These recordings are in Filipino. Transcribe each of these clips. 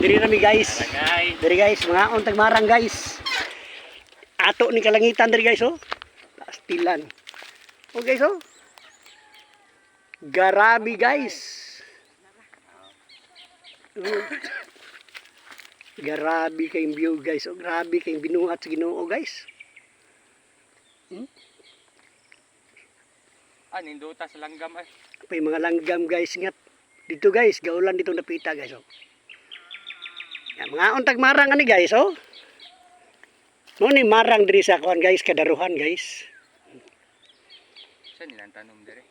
diri nami guys. Guys. Diri guys, mga untag marang guys. Ato ni kalangitan diri guys oh. Pastilan. Oh guys oh. Garabi guys. Grabe kayong view guys. Oh, grabe kayong binuhat sa Ginoo guys. Ninduta sa langgam ay. Pay mga langgam guys ngat. Dito guys, gaulan dito napita guys oh. Yan, mga untag marang ani guys oh. Mo ni marang diri sa kuan guys, kadaruhan guys. Saan nilang tanom dire?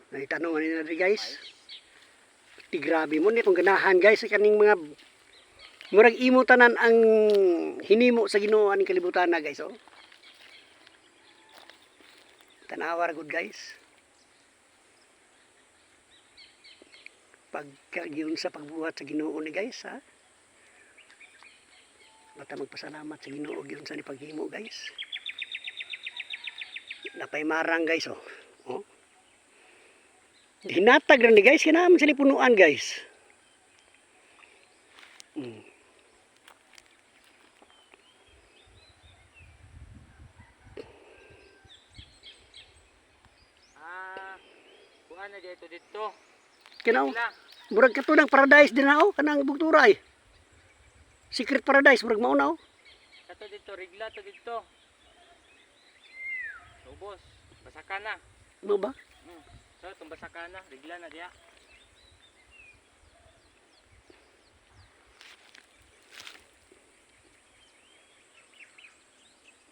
Naitanong ani na diri guys. Di grabe mo ni kung ganahan guys kaning mga murag imo tanan ang hinimo sa Ginoo aning kalibutan na guys oh. Tanawar good guys. Pagkagiyon sa pagbuhat sa Ginoo ni guys ha. Bata magpasalamat sa Ginoo giyon sa ni paghimo guys. Napay marang guys oh. Oh. Hinatag ra ni guys kinaman sila punuan guys. Kuha na dito. Kinaw. Murag katunang paradise din na oh, kanang bugtura ay. Secret paradise murag mao na oh. Kato dito, rigla to dito. Ubos, basaka na. Ano ba? So, itong basaka na, rigla na diya.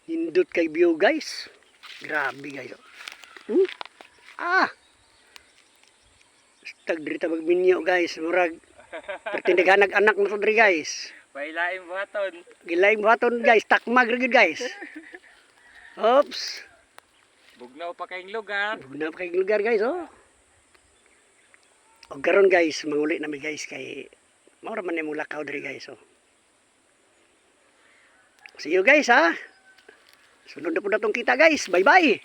Hindot kay view guys. Grabe guys. Oh. Tag diri ta magminyo guys, murag pertindagan anak na to diri guys. Pailaing buhaton. Gilaing buhaton guys, takmag ra gyud guys. Oops. Bugnaw pa kayong lugar. Bugnaw pa kayong lugar guys oh. O karon guys, manguli nami guys kay mao ra man imong lakaw diri guys oh. See you guys ha. Sunod na po na tong kita guys. Bye bye.